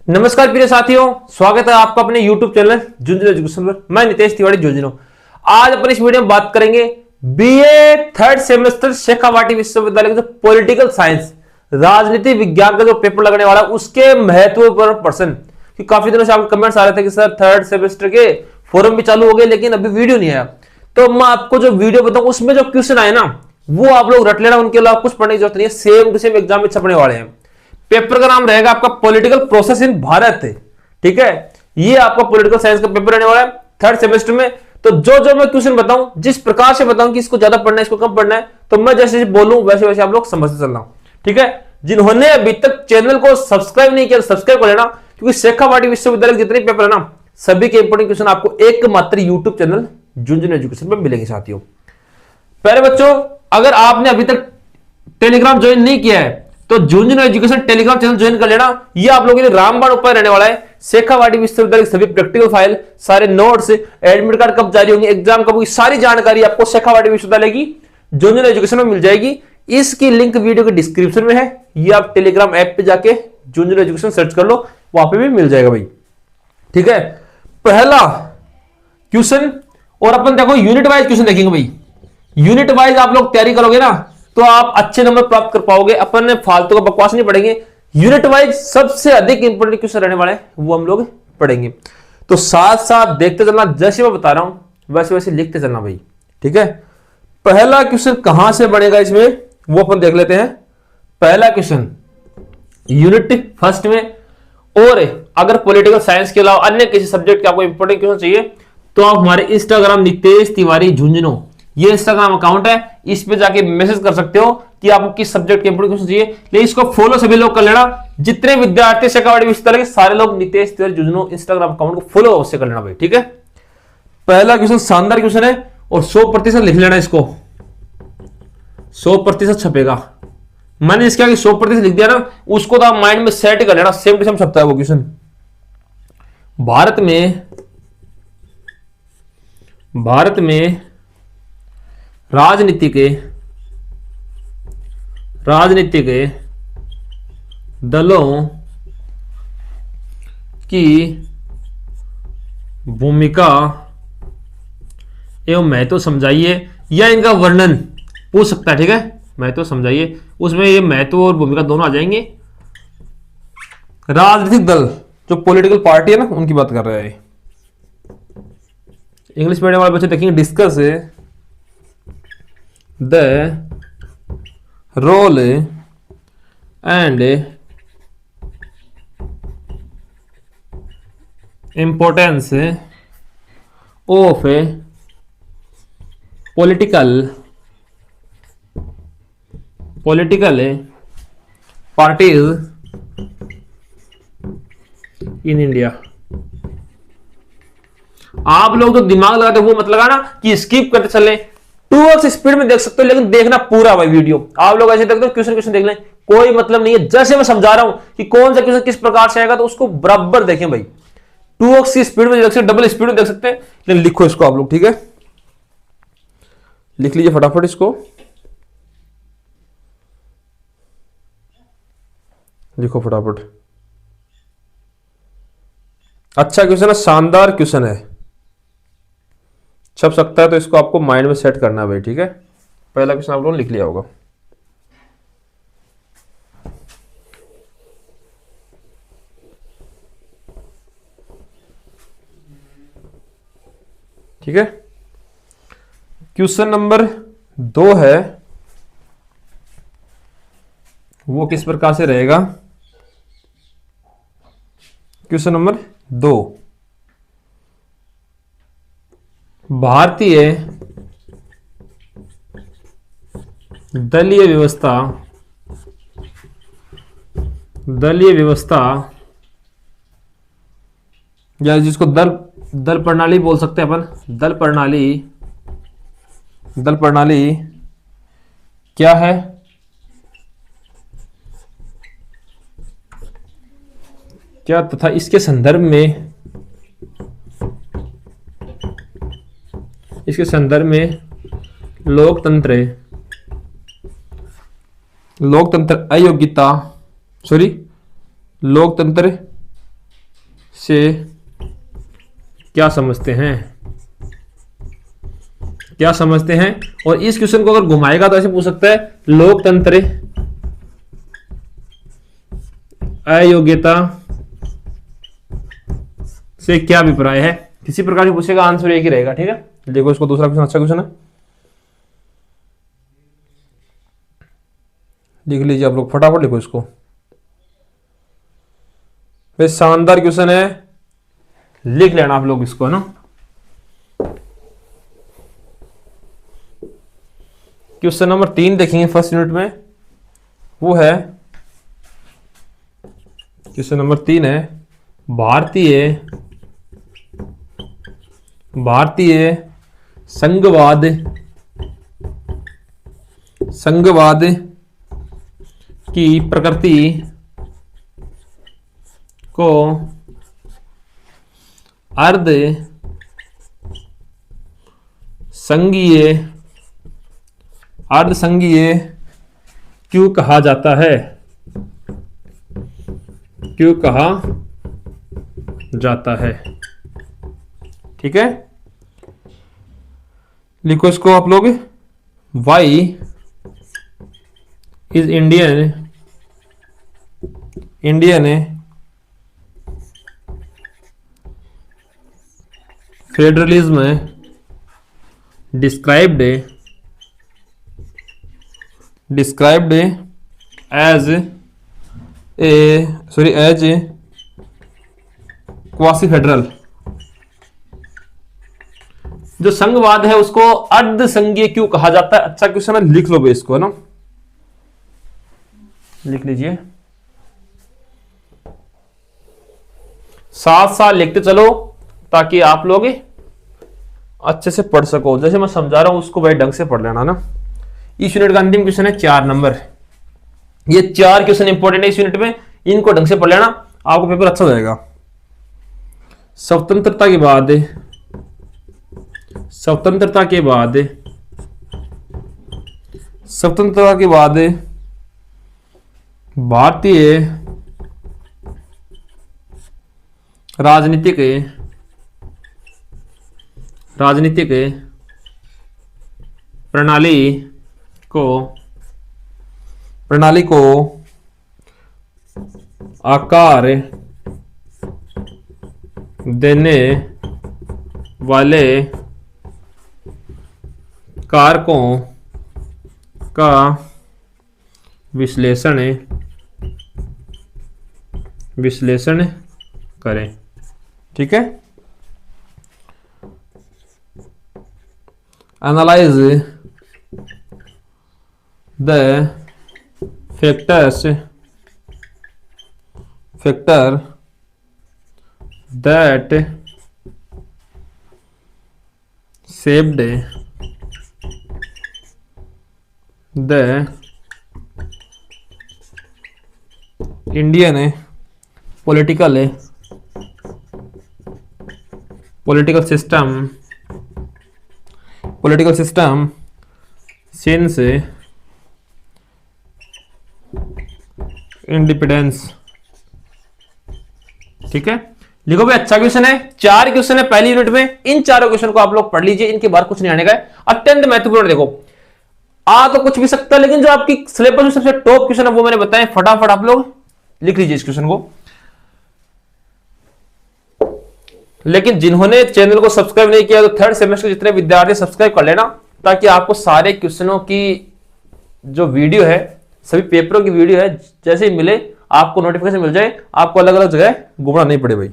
नमस्कार प्रिय साथियों, स्वागत है आपका अपने YouTube चैनल झुंझुनू एजुकेशन पर। मैं नितेश तिवारी झुंझुनू। आज अपने इस वीडियो में बात करेंगे बीए थर्ड सेमेस्टर शेखावाटी विश्वविद्यालय का जो पॉलिटिकल साइंस राजनीति विज्ञान का जो पेपर लगने वाला है उसके महत्वपूर्ण प्रश्न। कि काफी दिनों से आपके कमेंट्स आ रहे थे कि सर थर्ड सेमेस्टर के फॉरम भी चालू हो गए लेकिन अभी वीडियो नहीं आया। तो मैं आपको जो वीडियो बताऊं उसमें जो क्वेश्चन आए ना वो आप लोग रट लेना, उनके अलावा कुछ पढ़ने की जरूरत नहीं है। सेम टू सेम एग्जाम में छपने वाले हैं। पेपर का नाम रहेगा आपका पॉलिटिकल प्रोसेस इन भारत। ठीक है, ये आपका पॉलिटिकल साइंस का पेपर रहने वाला है थर्ड सेमेस्टर में। तो जो मैं क्वेश्चन बताऊं, जिस प्रकार से बताऊं कि इसको ज्यादा पढ़ना है इसको कम पढ़ना है, तो मैं जैसे बोलूं वैसे वैसे आप लोग समझते चलना। ठीक है, जिन्होंने अभी तक चैनल को सब्सक्राइब नहीं किया सब्सक्राइब कर लेना, क्योंकि शेखावाटी विश्वविद्यालय के जितने पेपर है ना सभी के इंपोर्टेंट क्वेश्चन आपको एकमात्र यूट्यूब चैनल झुंझुनू एजुकेशन पर मिलेंगे। साथियों, पहले बच्चों, अगर आपने अभी तक टेलीग्राम ज्वाइन नहीं किया है तो Jhunjhunu education Telegram channel join कर लेना। ये आप लोगों के लिए रामबाण उपाय रहने वाला है। शेखावाटी विश्वविद्यालय सभी प्रैक्टिकल फाइल, सारे नोट्स, एडमिट कार्ड कब जारी होंगे, एग्जाम कब होगी, सारी जानकारी आपको शेखावाटी विश्वविद्यालय की झुंझुनू एजुकेशन में मिल जाएगी। इसकी लिंक वीडियो के डिस्क्रिप्शन में है। ये आप टेलीग्राम ऐप पे जाके झुंझुनू एजुकेशन सर्च कर लो, वहां पे भी मिल जाएगा भाई। ठीक है, पहला क्वेश्चन, और अपन देखो यूनिट वाइज क्वेश्चन देखेंगे भाई। यूनिट वाइज आप लोग तैयारी करोगे ना तो आप अच्छे नंबर प्राप्त कर पाओगे। अपन ने फालतू का बकवास नहीं पढ़ेंगे। यूनिट वाइज सबसे अधिक इंपोर्टेंट क्वेश्चन रहने वाले हैं वो हम लोग पढ़ेंगे। तो साथ साथ देखते चलना, जैसे मैं बता रहा हूं वैसे वैसे लिखते चलना भाई। ठीक है, पहला क्वेश्चन कहां से बनेगा इसमें वो अपन देख लेते हैं। पहला क्वेश्चन यूनिट फर्स्ट में, और अगर पॉलिटिकल साइंस के अलावा अन्य किसी सब्जेक्ट के आपको इंपोर्टेंट क्वेश्चन चाहिए तो आप हमारे इंस्टाग्राम नितेश तिवारी झुंझुनू, ये इंस्टाग्राम अकाउंट है, इस पे जाके मैसेज कर सकते हो कि आपको किस सब्जेक्ट के इंपोर्टेंट क्वेश्चन चाहिए। लेकिन इसको फॉलो सभी लोग कर लेना। जितने विद्यार्थी शेखावाटी विश्वविद्यालय के सारे लोग नितेश तिवारी झुंझुनू इंस्टाग्राम अकाउंट को फॉलो अवश्य कर लेना भाई। ठीक है, पहला क्वेश्चन शानदार क्वेश्चन है और 100% लिख लेना इसको, 100% छपेगा। मैंने इसके आगे 100% लिख दिया ना, उसको तो आप माइंड में सेट कर लेना, सेम टू सेम छपता है वो क्वेश्चन। भारत में राजनीति के दलों की भूमिका एवं महत्व समझाइए, या इनका वर्णन पूछ सकता है। ठीक है, महत्व समझाइए, उसमें ये महत्व और भूमिका दोनों आ जाएंगे। राजनीतिक दल जो पॉलिटिकल पार्टी है ना उनकी बात कर रहा है। इंग्लिश मीडियम वाले बच्चे देखेंगे, discuss the role and importance of political parties in India. आप लोग तो दिमाग लगाते वो मत लगाना कि स्किप करते चले, 2x स्पीड में देख सकते हो, लेकिन देखना पूरा भाई वीडियो। आप लोग ऐसे देखते हो क्वेश्चन देख लें, कोई मतलब नहीं है। जैसे मैं समझा रहा हूं कि कौन सा क्वेश्चन किस प्रकार से आएगा तो उसको बराबर देखें भाई। 2x की स्पीड में देख सकते, डबल स्पीड में देख सकते हैं, लेकिन लिखो इसको आप लोग। ठीक है, लिख लीजिए फटाफट इसको, लिखो फटाफट। अच्छा क्वेश्चन है, शानदार क्वेश्चन है, छप सकता है, तो इसको आपको माइंड में सेट करना है भाई। ठीक है, पहला क्वेश्चन आप लोगों ने लिख लिया होगा। ठीक है, क्वेश्चन नंबर 2 है, वो किस प्रकार से रहेगा। क्वेश्चन नंबर 2, भारतीय दलीय व्यवस्था या जिसको दल प्रणाली बोल सकते हैं अपन, दल प्रणाली क्या है, क्या तथा इसके संदर्भ में लोकतंत्र से क्या समझते हैं, क्या समझते हैं। और इस क्वेश्चन को अगर घुमाएगा तो ऐसे पूछ सकता है, लोकतंत्र अयोग्यता से क्या अभिप्राय है। किसी प्रकार से पूछेगा, आंसर एक ही रहेगा। ठीक है, देखो इसको दूसरा क्वेश्चन अच्छा क्वेश्चन है, लिख लीजिए आप लोग, फटाफट लिखो इसको। भाई शानदार क्वेश्चन है, लिख लेना आप लोग इसको, है ना। क्वेश्चन नंबर 3 देखेंगे फर्स्ट यूनिट में, वो है क्वेश्चन नंबर 3 है भारतीय संघवाद की प्रकृति को अर्ध संघीय क्यों कहा जाता है, क्यों कहा जाता है। ठीक है, लिखो इसको आप लोग, why is Indian federalism described as quasi federal. जो संघवाद है उसको अर्ध संघीय क्यों कहा जाता है। अच्छा क्वेश्चन है, लिख लो भाई इसको, है ना, लिख लीजिए, साथ साथ लिखते चलो ताकि आप लोग अच्छे से पढ़ सको। जैसे मैं समझा रहा हूं उसको भाई ढंग से पढ़ लेना ना। इस यूनिट का अंतिम क्वेश्चन है 4 नंबर। ये 4 क्वेश्चन इंपॉर्टेंट है इस यूनिट में, इनको ढंग से पढ़ लेना, आपको पेपर अच्छा हो जाएगा। स्वतंत्रता के बाद भारतीय राजनीतिक प्रणाली को आकार देने वाले कारकों का विश्लेषण करें। ठीक है, analyse the factor that shaped the Indian political system since independence. ठीक है, लिखो भाई, अच्छा क्वेश्चन है, 4 क्वेश्चन है पहली यूनिट में। इन चारों क्वेश्चन को आप लोग पढ़ लीजिए, इनके बाहर कुछ नहीं आने का है। अत्यंत महत्वपूर्ण, देखो आ तो कुछ भी सकता है, लेकिन जो आपकी सिलेबस में सबसे टॉप क्वेश्चन है वो मैंने बताया। फटाफट आप लोग लिख लीजिए इस क्वेश्चन को। लेकिन जिन्होंने चैनल को सब्सक्राइब नहीं किया तो थर्ड सेमेस्टर जितने विद्यार्थी सब्सक्राइब कर लेना, ताकि आपको सारे क्वेश्चनों की जो वीडियो है, सभी पेपरों की वीडियो है, जैसे ही मिले आपको नोटिफिकेशन मिल जाए, आपको अलग अलग जगह घूमना नहीं पड़े भाई।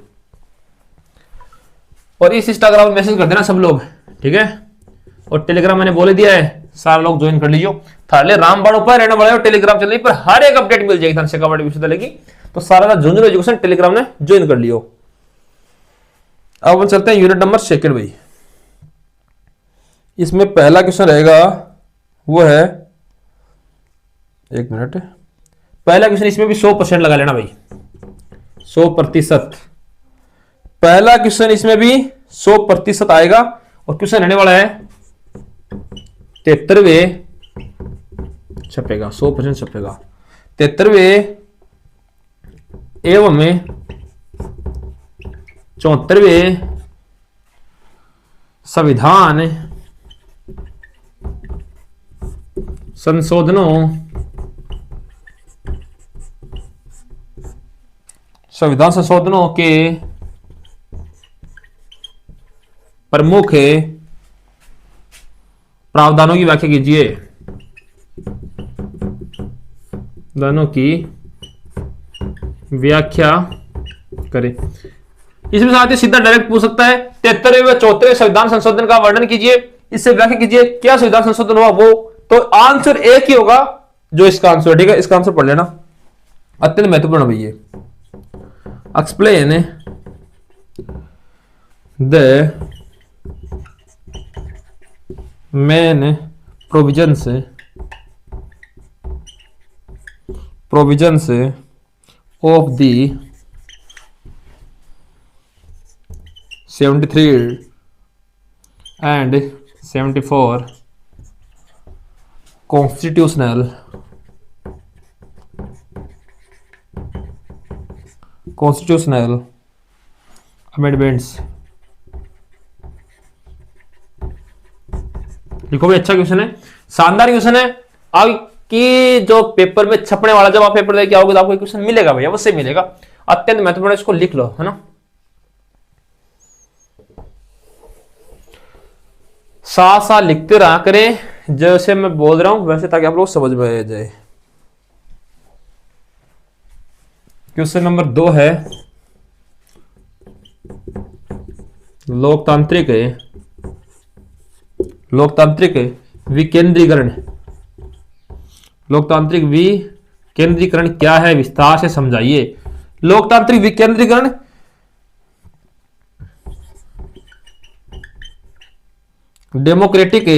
और इस इंस्टाग्राम में मैसेज कर देना सब लोग, ठीक है। और टेलीग्राम मैंने बोल दिया है, सारे लोग ज्वाइन कर लीजिए। थाले रामबाड़ पर रहने वाले टेलीग्राम चैनल पर हर एक अपडेट मिल जाएगी धनशेखर वाटी विश्वविद्यालय की। तो सारा झुंझुनू एजुकेशन टेलीग्राम ने ज्वाइन कर लियो। अब हम चलते हैं यूनिट नंबर 2 भाई। इसमें पहला क्वेश्चन रहेगा, वो है, एक मिनट, पहला क्वेश्चन इसमें भी 100% लगा लेना भाई, 100%। पहला क्वेश्चन इसमें भी 100% आएगा। और क्वेश्चन रहने वाला है 73वें छपेगा, 100% छपेगा। 73वें एवं 74वें संविधान संशोधनों के प्रमुख प्रावधानों की व्याख्या कीजिए। प्रावधानों की व्याख्या करें। इसमें साथ ही सीधा डायरेक्ट पूछ सकता है 73वें व 74वें संविधान संशोधन का वर्णन कीजिए, इससे व्याख्या कीजिए क्या संविधान संशोधन हुआ वो। तो आंसर एक ही होगा जो इसका आंसर है, ठीक है। इसका आंसर पढ़ लेना, अत्यंत महत्वपूर्ण है ये। Explain the main provisions of the 73 and 74 constitutional amendments। लिखो भाई, अच्छा क्वेश्चन है, शानदार क्वेश्चन है। आपकी जो पेपर में छपने वाला, जब आप पेपर देके आओगे तो आपको क्वेश्चन मिलेगा भैया, अवश्य मिलेगा। अत्यंत महत्वपूर्ण, इसको लिख लो, है ना। साथ साथ लिखते रहा करें, जैसे मैं बोल रहा हूं वैसे, ताकि आप लोग समझ में आ जाए। क्वेश्चन नंबर 2 है लोकतांत्रिक विकेंद्रीकरण। लोकतांत्रिक विकेंद्रीकरण क्या है, विस्तार से समझाइए। लोकतांत्रिक विकेंद्रीकरण डेमोक्रेटिक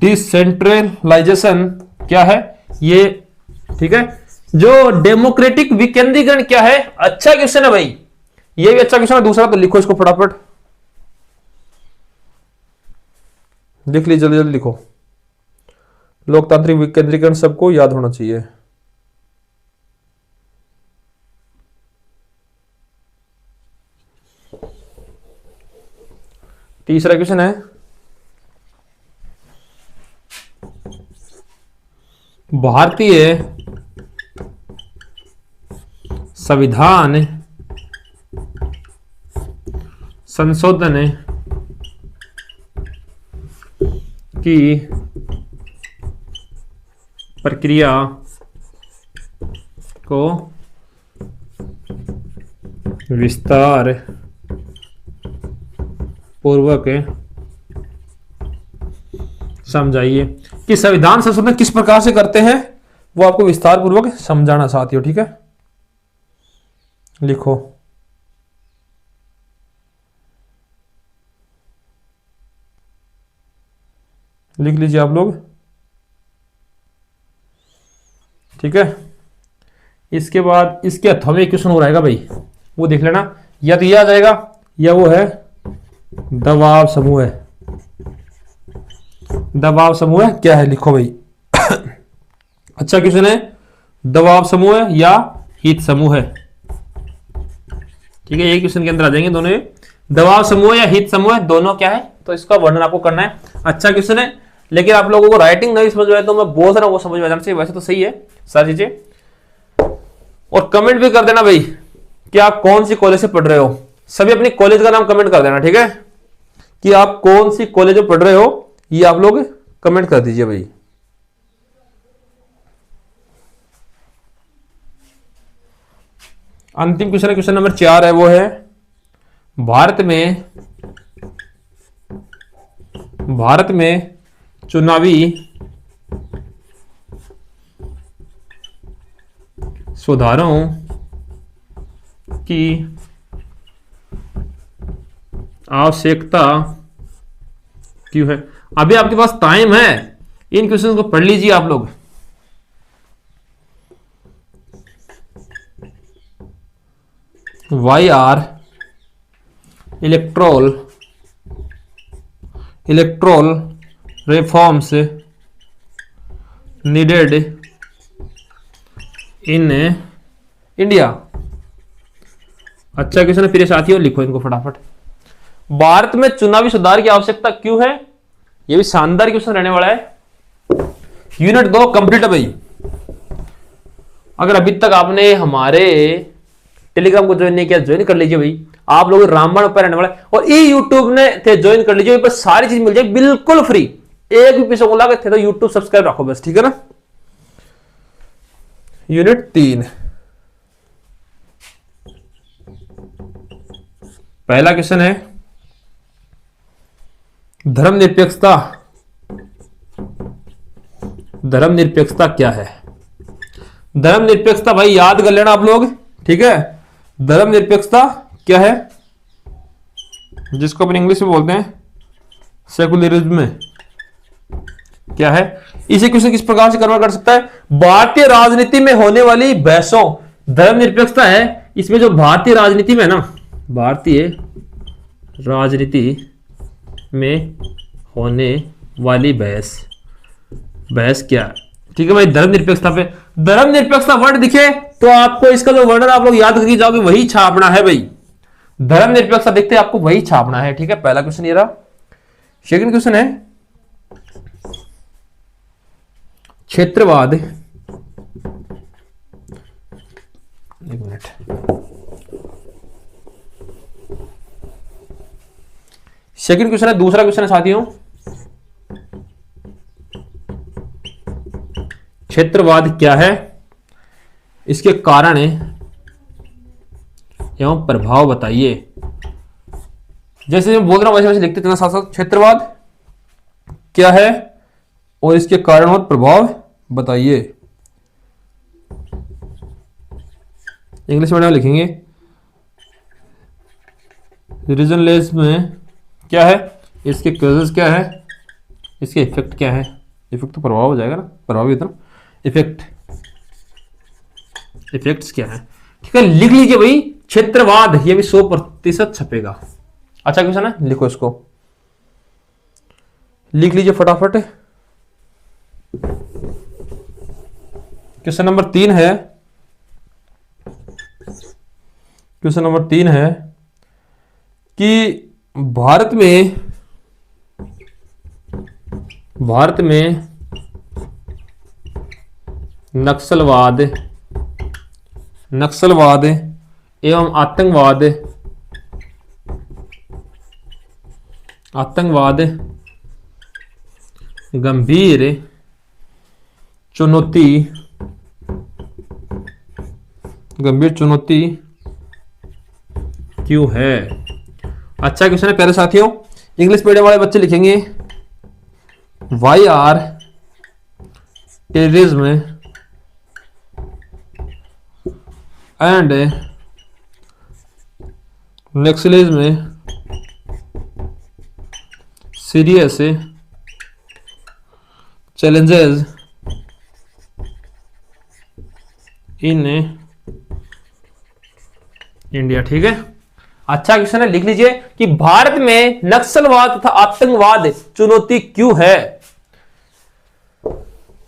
डिसेंट्रलाइजेशन क्या है ये, ठीक है। जो डेमोक्रेटिक विकेंद्रीकरण क्या है, अच्छा क्वेश्चन है भाई, ये भी अच्छा क्वेश्चन है। दूसरा तो लिखो इसको फटाफट, लिख लीजिए, जल्दी जल्दी लिखो। लोकतांत्रिक विकेंद्रीकरण सबको याद होना चाहिए। तीसरा क्वेश्चन है भारतीय संविधान संशोधन की प्रक्रिया को विस्तार पूर्वक समझाइए। कि संविधान संशोधन किस प्रकार से करते हैं वो आपको विस्तार पूर्वक समझाना साथियों, ठीक है। लिखो, लिख लीजिए आप लोग, ठीक है। इसके बाद इसके अथवा में क्वेश्चन हो रहेगा भाई, वो देख लेना, या तो ये आ जाएगा या वो है दबाव समूह है। दबाव समूह है क्या है, लिखो भाई। अच्छा क्वेश्चन है, दबाव समूह है या हीत समूह है, ठीक है। एक क्वेश्चन के अंदर आ जाएंगे दोनों, दबाव समूह या हीत समूह है, दोनों क्या है, तो इसका वर्णन आपको करना है। अच्छा क्वेश्चन है, लेकिन आप लोगों को राइटिंग नहीं समझ में आए तो मैं बोल रहा हूं वो समझ में आना चाहिए। वैसे तो सही है सारी चीजें। और कमेंट भी कर देना भाई कि आप कौन सी कॉलेज से पढ़ रहे हो, सभी अपनी कॉलेज का नाम कमेंट कर देना, ठीक है। कि आप कौन सी कॉलेज में पढ़ रहे हो ये आप लोग कमेंट कर दीजिए भाई। अंतिम क्वेश्चन है, क्वेश्चन नंबर 4 है, वो है भारत में चुनावी सुधारों की आवश्यकता क्यों है। अभी आपके पास टाइम है, इन क्वेश्चन को पढ़ लीजिए आप लोग। Why are electoral reforms needed in India. अच्छा क्वेश्चन है, फिर साथियों लिखो इनको फटाफट। भारत में चुनावी सुधार की आवश्यकता क्यों है? ये भी शानदार क्वेश्चन रहने वाला है। यूनिट 2 कंप्लीट है भाई। अगर अभी तक आपने हमारे टेलीग्राम को ज्वाइन नहीं किया, ज्वाइन कर लीजिए भाई। आप लोग रामबाण पर रहने वाला है, और ये यूट्यूब ने थे ज्वाइन कर लीजिए, पर सारी चीज मिल जाए बिल्कुल फ्री। एक भी पैसा लगा थे तो यूट्यूब सब्सक्राइब रखो बस, ठीक है ना। यूनिट 3 पहला क्वेश्चन है, धर्मनिरपेक्षता। धर्मनिरपेक्षता क्या है? धर्मनिरपेक्षता भाई याद कर लेना आप लोग, ठीक है। धर्मनिरपेक्षता क्या है, जिसको अपन इंग्लिश में बोलते हैं सेकुलरिज्म, क्या है? इसे क्वेश्चन किस प्रकार से कन्वर्ट कर सकता है? भारतीय राजनीति में होने वाली बहसों, धर्मनिरपेक्षता है इसमें जो भारतीय राजनीति में है ना, भारतीय राजनीति में होने वाली बहस क्या है, ठीक है भाई। धर्मनिरपेक्षता पे, धर्मनिरपेक्षता वर्ड दिखे तो आपको इसका जो वर्णन आप लोग याद करके जाओगे वही छापना है भाई। धर्मनिरपेक्षता देखते आपको वही छापना है, ठीक है। पहला क्वेश्चन ये रहा। सेकंड क्वेश्चन है, क्षेत्रवाद। एक मिनट, सेकंड क्वेश्चन है, दूसरा क्वेश्चन है साथियों, क्षेत्रवाद क्या है, इसके कारण एवं प्रभाव बताइए। जैसे मैं बोल रहा हूं वैसे वैसे लिखते चलना साथ साथ। क्षेत्रवाद क्या है और इसके कारण और प्रभाव बताइए। इंग्लिश मीडियम लिखेंगे। रीजनलेस में क्या है, इसके कॉजेस क्या है, इसके इफेक्ट क्या है। इफेक्ट तो प्रभाव हो जाएगा ना, प्रभावी इतना इफेक्ट्स क्या है, ठीक है। लिख लीजिए भाई क्षेत्रवाद, ये भी 100% छपेगा। अच्छा क्वेश्चन है, लिखो इसको, लिख लीजिए फटाफट। क्वेश्चन नंबर 3 है, क्वेश्चन नंबर 3 है कि भारत में नक्सलवाद एवं आतंकवाद गंभीर चुनौती क्यों है। अच्छा क्वेश्चन है प्यारे साथियों। इंग्लिश मीडियम वाले बच्चे लिखेंगे, why are terrorism and naxalism serious challenges in India, ठीक है। अच्छा क्वेश्चन है, लिख लीजिए कि भारत में नक्सलवाद तथा आतंकवाद चुनौती क्यों है।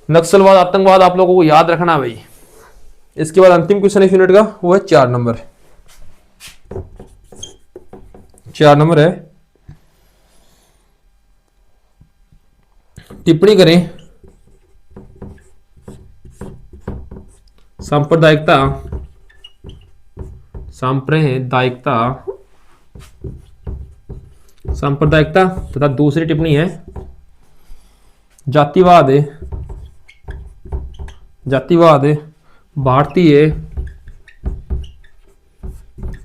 नक्सलवाद आतंकवाद आप लोगों को याद रखना भाई। इसके बाद अंतिम क्वेश्चन इस यूनिट का, वो है 4 नंबर। 4 नंबर है, टिप्पणी करें सांप्रदायिकता तथा दूसरी टिप्पणी है जातिवाद भारतीय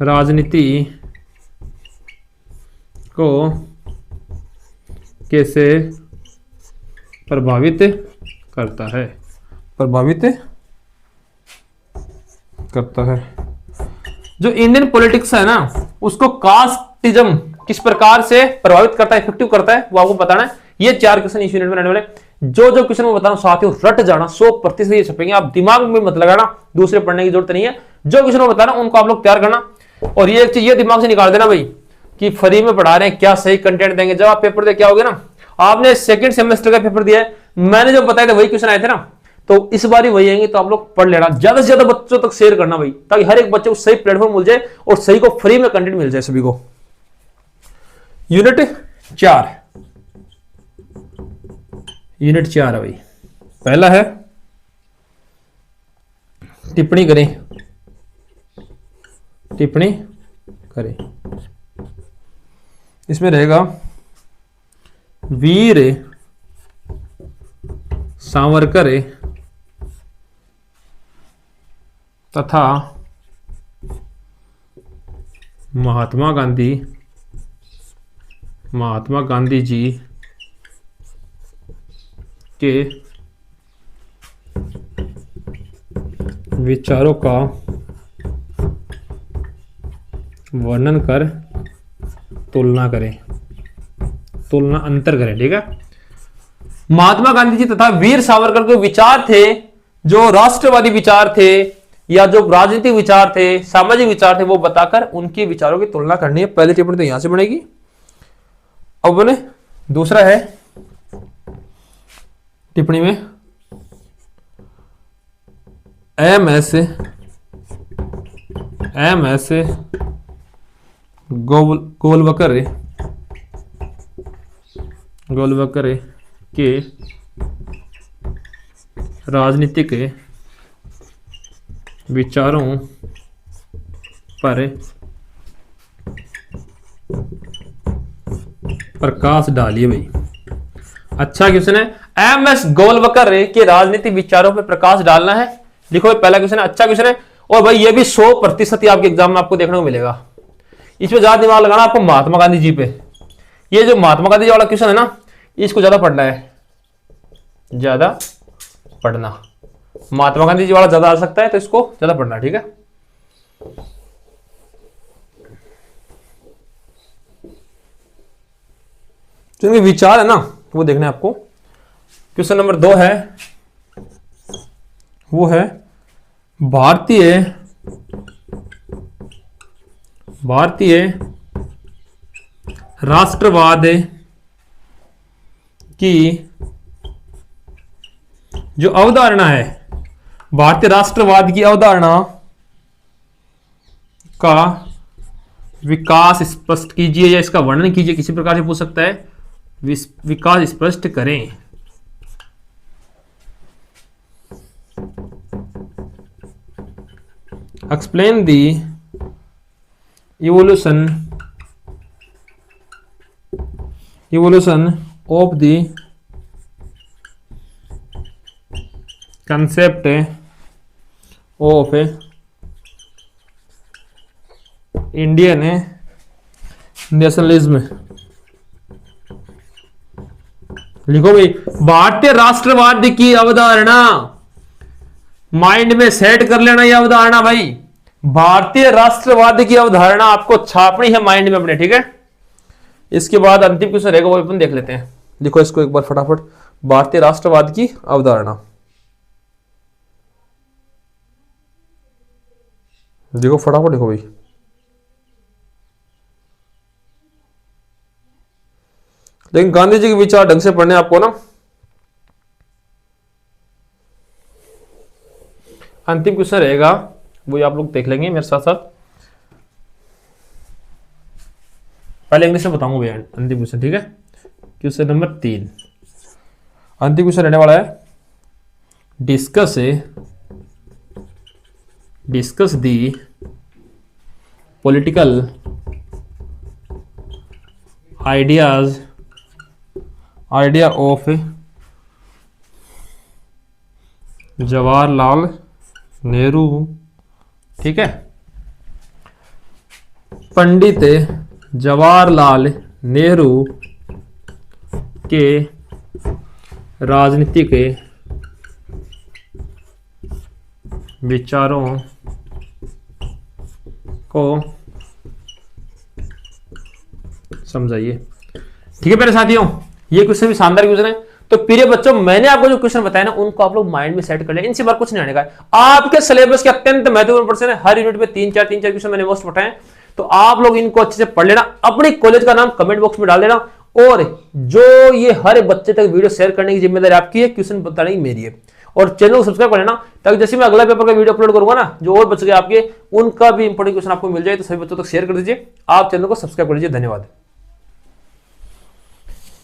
राजनीति को कैसे प्रभावित करता है। जो इंडियन पॉलिटिक्स है ना, उसको कास्टिज्म किस प्रकार से प्रभावित करता है, इफेक्टिव करता है, वो आपको बताना है। ये 4 क्वेश्चन इस यूनिट में रहने वाले। जो क्वेश्चन मैं बता रहा हूं साथियों, रट जाना, 100% ये छपेंगे। आप दिमाग में मत लगाना, दूसरे पढ़ने की जरूरत नहीं है। जो क्वेश्चन मैं बता रहा हूं उनको आप लोग तैयार करना। और ये एक चीज ये दिमाग से निकाल देना भाई कि फ्री में पढ़ा रहे हैं, क्या सही कंटेंट देंगे। जब आप पेपर दे क्या होगे ना, आपने सेकंड सेमेस्टर का पेपर दिया है, मैंने जो बताया था वही क्वेश्चन आए थे ना, तो इस बार ही वही आएंगे, तो आप लोग पढ़ लेना, ज्यादा से ज्यादा बच्चों तक शेयर करना भाई, ताकि हर एक बच्चे को सही प्लेटफॉर्म मिल जाए और सही को फ्री में कंटेंट मिल जाए सभी को। यूनिट 4, यूनिट 4 है भाई। पहला है टिप्पणी करें, टिप्पणी करें। इसमें रहेगा वीर सावरकर तथा महात्मा गांधी जी के विचारों का वर्णन कर तुलना करें, तुलना अंतर करें। ठीक है, महात्मा गांधी जी तथा वीर सावरकर के विचार थे, जो राष्ट्रवादी विचार थे या जो राजनीतिक विचार थे, सामाजिक विचार थे, वो बताकर उनके विचारों की तुलना करनी है। पहली टिप्पणी तो यहां से बनेगी। अब बोले दूसरा है टिप्पणी में एम एस गोलवकर के राजनीतिक विचारों पर प्रकाश डालिए भाई। अच्छा क्वेश्चन है, एम एस गोलवकर के राजनीतिक विचारों पर प्रकाश डालना है। लिखो भाई, पहला क्वेश्चन है, अच्छा क्वेश्चन है, और भाई ये भी 100% ही आपके एग्जाम में आपको देखने को मिलेगा। इसमें ज्यादा दिमाग लगाना आपको महात्मा गांधी जी पे। ये जो महात्मा गांधी जी वाला क्वेश्चन है ना, इसको ज्यादा पढ़ना है, ज्यादा पढ़ना। महात्मा गांधी जी वाला ज्यादा आ सकता है, तो इसको ज्यादा पढ़ना। ठीक है, जो इनके विचार है ना वो देखने आपको। क्वेश्चन नंबर 2 है, वो है भारतीय राष्ट्रवाद की जो अवधारणा है, भारतीय राष्ट्रवाद की अवधारणा का विकास स्पष्ट कीजिए या इसका वर्णन कीजिए, किसी प्रकार से पूछ सकता है। विकास स्पष्ट करें। Explain the evolution of the concept of Indian nationalism। लिखो भाई, भारतीय राष्ट्रवाद की अवधारणा, माइंड में सेट कर लेना ये अवधारणा भाई। भारतीय राष्ट्रवाद की अवधारणा आपको छापनी है माइंड में अपने। ठीक है, इसके बाद अंतिम क्वेश्चन रहेगा, वो अपन देख लेते हैं। लिखो इसको एक बार फटाफट, भारतीय राष्ट्रवाद की अवधारणा। देखो फटाफट लिखो भाई। लेकिन गांधी जी के विचार ढंग से पढ़ने आपको ना। अंतिम क्वेश्चन रहेगा, वो आप लोग देख लेंगे मेरे साथ साथ। पहले इंग्लिश में बताऊंगा भैया अंतिम क्वेश्चन। ठीक है, क्वेश्चन नंबर 3 अंतिम क्वेश्चन रहने वाला है, discuss the political idea of Jawaharlal Nehru. ठीक है, पंडित जवाहरलाल नेहरू के राजनीतिक विचारों को समझाइए। ठीक है मेरे साथियों, ये क्वेश्चन भी शानदार क्वेश्चन है। तो प्रिय बच्चों, मैंने आपको जो क्वेश्चन बताया ना, उनको आप लोग माइंड में सेट कर लें। इनसे बार कुछ नहीं आने का है। आपके सिलेबस के अत्यंत महत्वपूर्ण प्रश्न है। हर यूनिट में 3-4 क्वेश्चन मैंने मोस्ट उठाए, तो आप लोग इनको अच्छे से पढ़ लेना। अपने कॉलेज का नाम कमेंट बॉक्स में डाल देना, और जो ये हर बच्चे तक वीडियो शेयर करने की जिम्मेदारी आपकी है, क्वेश्चन बताने की मेरी है। और चैनल को सब्सक्राइब कर लेना, ताकि जैसे मैं अगला पेपर का वीडियो अपलोड करूंगा ना, जो और बच गए आपके, उनका भी इंपॉर्टेंट क्वेश्चन आपको मिल जाए। तो सभी बच्चों तक शेयर कर दीजिए, आप चैनल को सब्सक्राइब कर लीजिए। धन्यवाद।